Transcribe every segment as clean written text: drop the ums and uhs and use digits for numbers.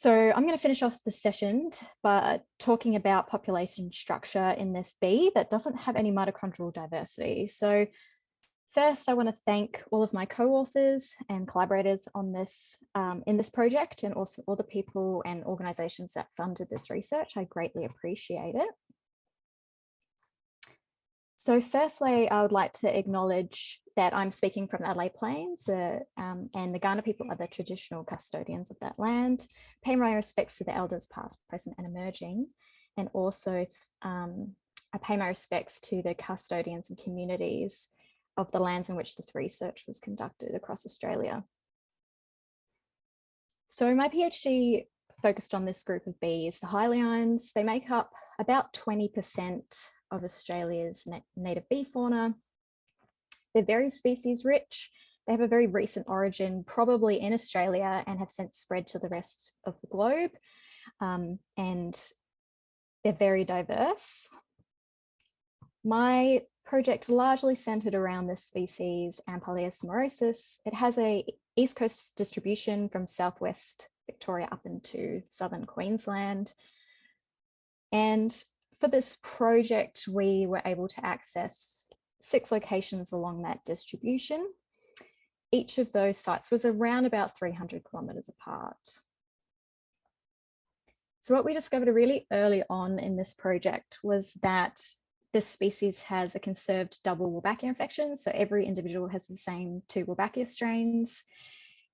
So I'm going to finish off the session by talking about population structure in this bee that doesn't have any mitochondrial diversity. So first, I want to thank all of my co-authors and collaborators on this in this project, and also all the people and organizations that funded this research. I greatly appreciate it. So firstly, I would like to acknowledge that I'm speaking from the Adelaide Plains and the Kaurna people are the traditional custodians of that land. Pay my respects to the elders past, present and emerging. And also I pay my respects to the custodians and communities of the lands in which this research was conducted across Australia. So my PhD focused on this group of bees, the Hyliines. They make up about 20% of Australia's native bee fauna. They're very species rich. They have a very recent origin, probably in Australia, and have since spread to the rest of the globe. And they're very diverse. My project largely centered around this species, Ampalias morosus. It has a East Coast distribution from southwest Victoria up into southern Queensland. And for this project, we were able to access 6 locations along that distribution. Each of those sites was around about 300 kilometers apart. So what we discovered really early on in this project was that this species has a conserved double Wolbachia infection. So every individual has the same 2 Wolbachia strains.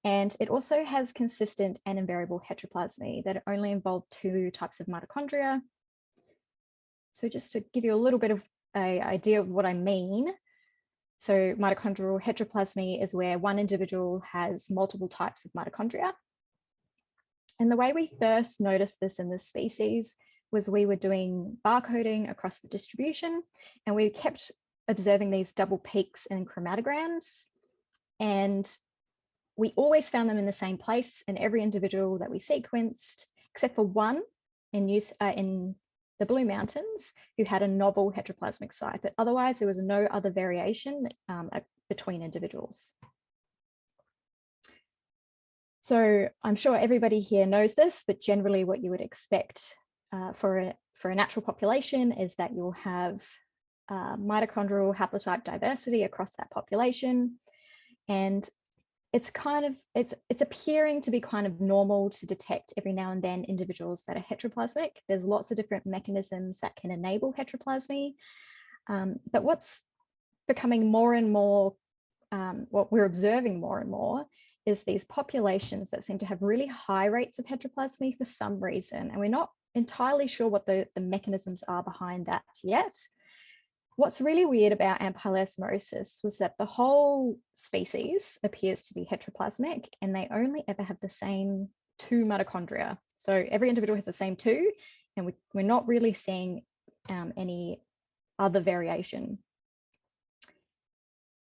And it also has consistent and invariable heteroplasmy that only involve 2 types of mitochondria. So just to give you a little bit of an idea of what I mean. So mitochondrial heteroplasmy is where one individual has multiple types of mitochondria. And the way we first noticed this in this species was we were doing barcoding across the distribution, and we kept observing these double peaks in chromatograms. And we always found them in the same place in every individual that we sequenced, except for one in the Blue Mountains who had a novel heteroplasmic site, but otherwise there was no other variation between individuals. So I'm sure everybody here knows this, but generally what you would expect for a natural population is that you'll have mitochondrial haplotype diversity across that population. And it's appearing to be kind of normal to detect every now and then individuals that are heteroplasmic. There's lots of different mechanisms that can enable heteroplasmy. But what's becoming more and more, what we're observing more and more, is these populations that seem to have really high rates of heteroplasmy for some reason. And we're not entirely sure what the mechanisms are behind that yet. What's really weird about Ampalias morosus was that the whole species appears to be heteroplasmic, and they only ever have the same 2 mitochondria. So every individual has the same 2, and we're not really seeing any other variation.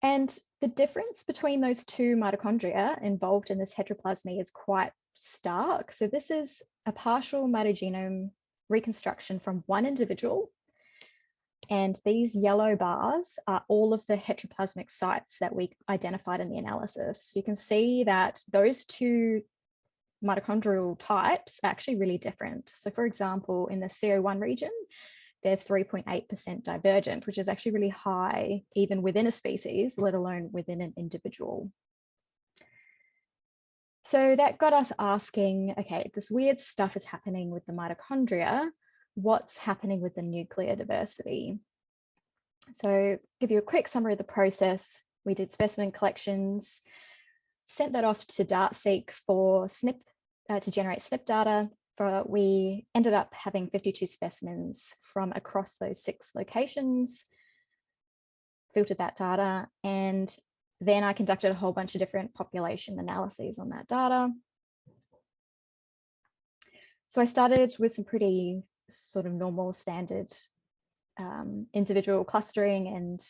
And the difference between those 2 mitochondria involved in this heteroplasmy is quite stark. So this is a partial mitogenome reconstruction from one individual. And these yellow bars are all of the heteroplasmic sites that we identified in the analysis. You can see that those 2 mitochondrial types are actually really different. So for example, in the CO1 region, they're 3.8% divergent, which is actually really high, even within a species, let alone within an individual. So that got us asking, okay, this weird stuff is happening with the mitochondria. What's happening with the nuclear diversity? So give you a quick summary of the process. We did specimen collections, sent that off to DartSeq for SNP to generate SNP data. We ended up having 52 specimens from across those 6 locations, filtered that data, and then I conducted a whole bunch of different population analyses on that data. So I started with some pretty sort of normal standard individual clustering and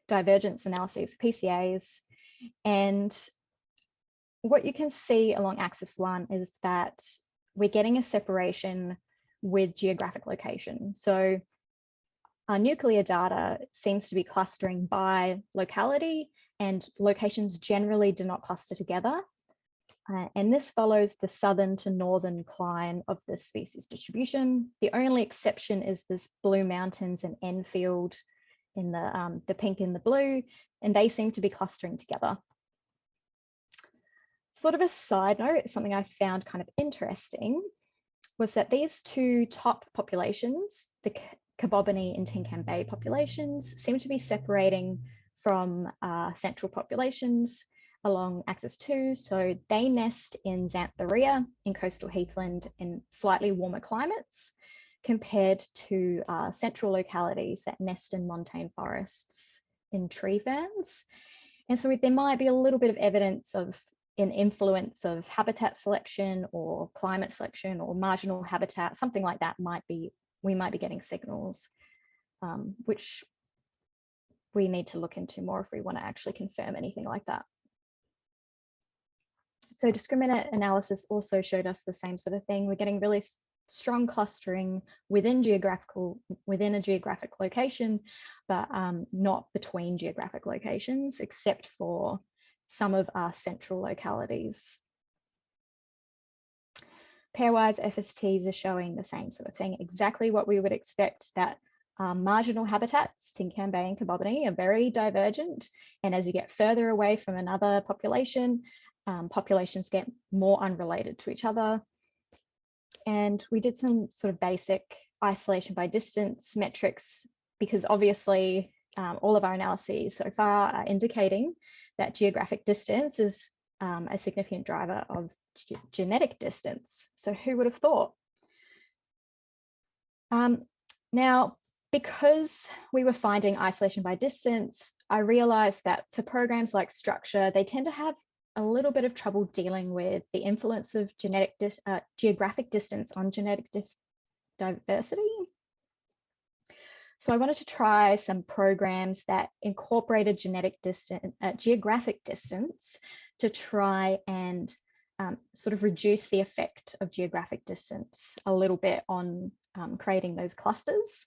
divergence analyses, PCAs. And what you can see along axis 1 is that we're getting a separation with geographic location. So our nuclear data seems to be clustering by locality, and locations generally do not cluster together. And this follows the southern to northern cline of the species distribution. The only exception is this Blue Mountains and Enfield in the pink and the blue, and they seem to be clustering together. Sort of a side note, something I found kind of interesting was that these two top populations, the Kaboboni and Tincan Bay populations, seem to be separating from central populations along axis 2. So they nest in Xantheria in coastal heathland in slightly warmer climates compared to central localities that nest in montane forests in tree ferns. And so there might be a little bit of evidence of an influence of habitat selection or climate selection or marginal habitat, something like that we might be getting signals, which we need to look into more if we want to actually confirm anything like that. So discriminant analysis also showed us the same sort of thing. We're getting really strong clustering within a geographic location, but not between geographic locations, except for some of our central localities. Pairwise FSTs are showing the same sort of thing, exactly what we would expect, that marginal habitats, Tincan Bay and Kaboboni, are very divergent. And as you get further away from another population, populations get more unrelated to each other. And we did some sort of basic isolation by distance metrics, because obviously all of our analyses so far are indicating that geographic distance is a significant driver of genetic distance. So who would have thought? Now, because we were finding isolation by distance, I realized that for programs like Structure, they tend to have a little bit of trouble dealing with the influence of geographic distance on genetic diversity. So I wanted to try some programs that incorporated geographic distance to try and sort of reduce the effect of geographic distance a little bit on creating those clusters.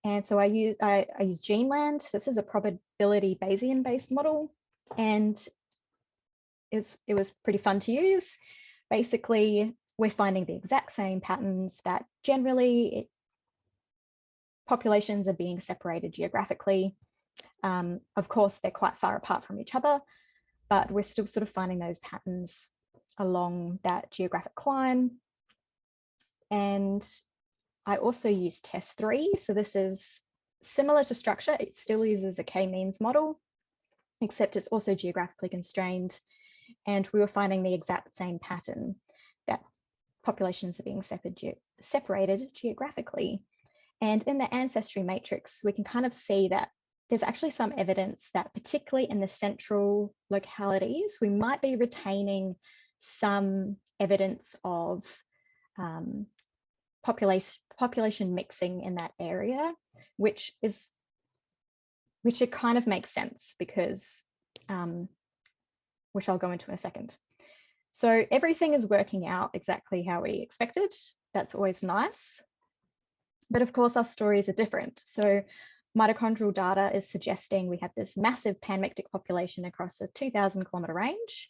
And so I use GeneLand. This is a probability Bayesian based model, and it was pretty fun to use. Basically, we're finding the exact same patterns, that generally populations are being separated geographically. Of course, they're quite far apart from each other, but we're still sort of finding those patterns along that geographic line. And I also use TESS3. So this is similar to Structure. It still uses a k-means model, except it's also geographically constrained. And we were finding the exact same pattern, that populations are being separated geographically. And in the ancestry matrix, we can kind of see that there's actually some evidence that particularly in the central localities, we might be retaining some evidence of population mixing in that area, which it kind of makes sense, because which I'll go into in a second. So everything is working out exactly how we expected. That's always nice. But of course, our stories are different. So mitochondrial data is suggesting we have this massive panmictic population across a 2,000 kilometer range.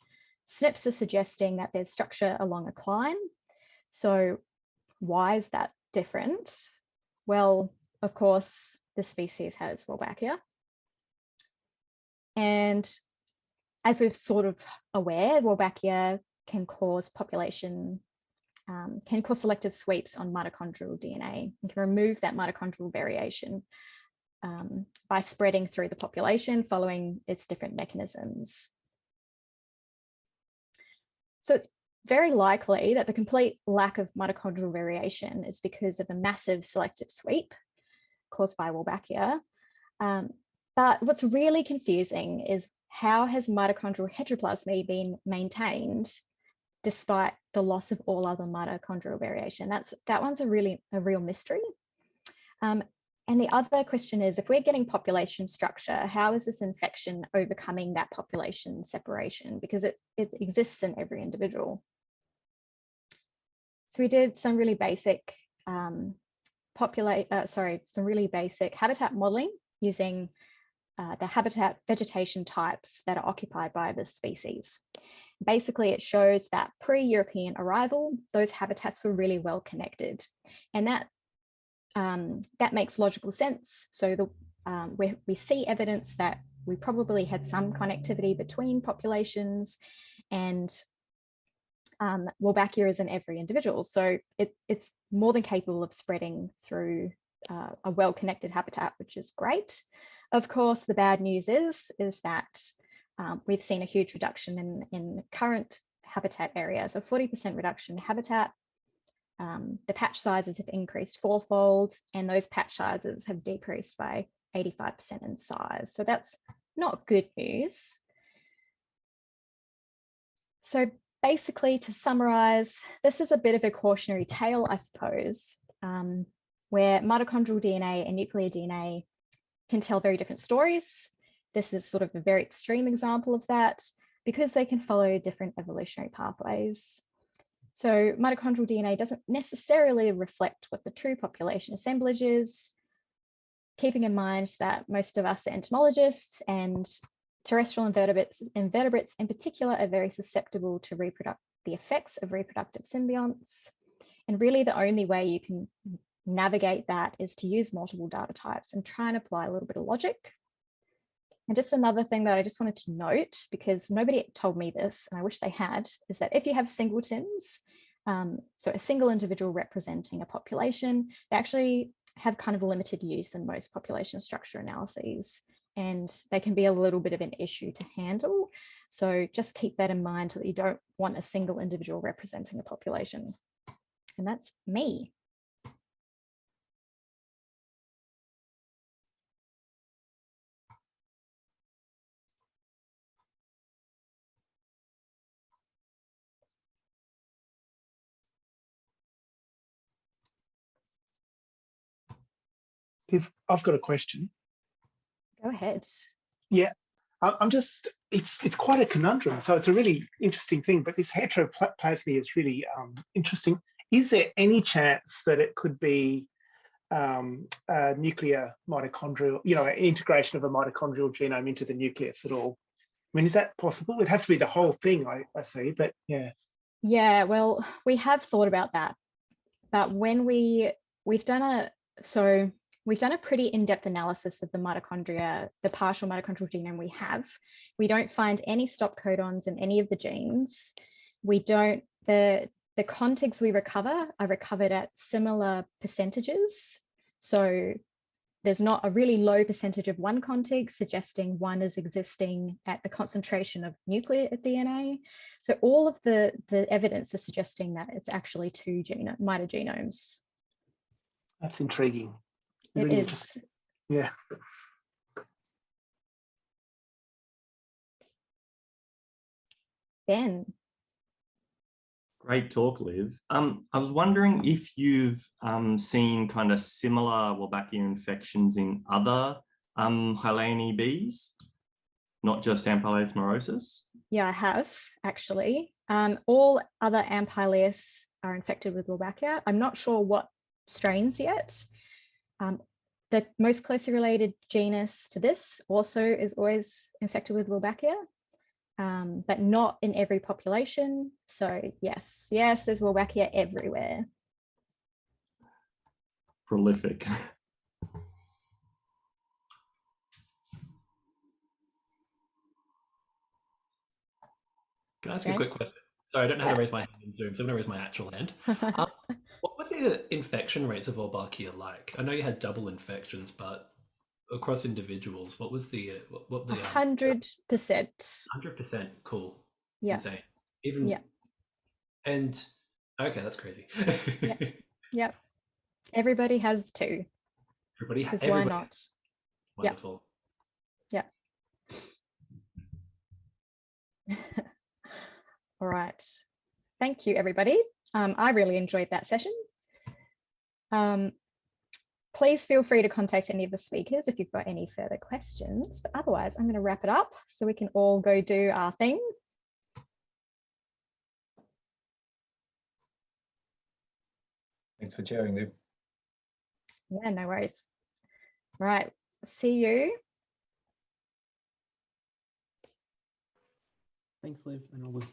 SNPs are suggesting that there's structure along a cline. So why is that different? Well, of course, the species has Wolbachia. And as we're sort of aware, Wolbachia can cause selective sweeps on mitochondrial DNA and can remove that mitochondrial variation by spreading through the population following its different mechanisms. So it's very likely that the complete lack of mitochondrial variation is because of a massive selective sweep caused by Wolbachia. But what's really confusing is, how has mitochondrial heteroplasmy been maintained despite the loss of all other mitochondrial variation? That one's a real mystery. And the other question is, if we're getting population structure, how is this infection overcoming that population separation? Because it exists in every individual. So we did some really basic some really basic habitat modeling using the habitat vegetation types that are occupied by this species. basically it shows that pre-European arrival, those habitats were really well connected. And that makes logical sense. So we see evidence that we probably had some connectivity between populations, and Wolbachia is in every individual. So it's more than capable of spreading through a well-connected habitat, which is great. Of course, the bad news is that we've seen a huge reduction in current habitat areas, a 40% reduction in habitat. The patch sizes have increased fourfold, and those patch sizes have decreased by 85% in size. So that's not good news. So basically, to summarize, this is a bit of a cautionary tale, I suppose, where mitochondrial DNA and nuclear DNA can tell very different stories. This is sort of a very extreme example of that, because they can follow different evolutionary pathways. So mitochondrial DNA doesn't necessarily reflect what the true population assemblage is, keeping in mind that most of us are entomologists, and terrestrial invertebrates in particular are very susceptible to the effects of reproductive symbionts. And really the only way you can navigate that is to use multiple data types and try and apply a little bit of logic. And just another thing that I just wanted to note, because nobody told me this, and I wish they had, is that if you have singletons, so a single individual representing a population, they actually have kind of limited use in most population structure analyses, and they can be a little bit of an issue to handle. So just keep that in mind, that you don't want a single individual representing a population. And that's me. If I've got a question. Go ahead. Yeah, I'm just, it's quite a conundrum. So it's a really interesting thing, but this heteroplasmy is really interesting. Is there any chance that it could be nuclear mitochondrial, integration of a mitochondrial genome into the nucleus at all? I mean, is that possible? It'd have to be the whole thing, I see, but yeah. Yeah, well, we have thought about that, but when we've done a pretty in-depth analysis of the mitochondria, the partial mitochondrial genome we have. We don't find any stop codons in any of the genes. The contigs we recover are recovered at similar percentages. So there's not a really low percentage of one contig, suggesting one is existing at the concentration of nuclear DNA. So all of the evidence is suggesting that it's actually two mitogenomes. That's intriguing. Really interesting. Yeah. Ben. Great talk, Liv. I was wondering if you've seen kind of similar Wolbachia infections in other Hylaeinae bees, not just Amphilaeus morosus? Yeah, I have, actually. All other Amphilaeus are infected with Wolbachia. I'm not sure what strains yet. The most closely related genus to this also is always infected with Wolbachia, but not in every population. So yes, there's Wolbachia everywhere. Prolific. Can I ask you a quick question? Sorry, I don't know how to raise my hand in Zoom, so I'm going to raise my actual hand. What were the infection rates of Wolbachia like? I know you had double infections, but across individuals, what was the 100%. 100%, cool. Yeah. Insane. Even yeah. And okay, that's crazy. Yep. Everybody has two. Why not? Wonderful. Yeah. All right. Thank you, everybody. I really enjoyed that session. Please feel free to contact any of the speakers if you've got any further questions, but otherwise I'm going to wrap it up so we can all go do our thing. Thanks for sharing, Liv. Yeah, no worries. Right, see you. Thanks, Liv, and all this.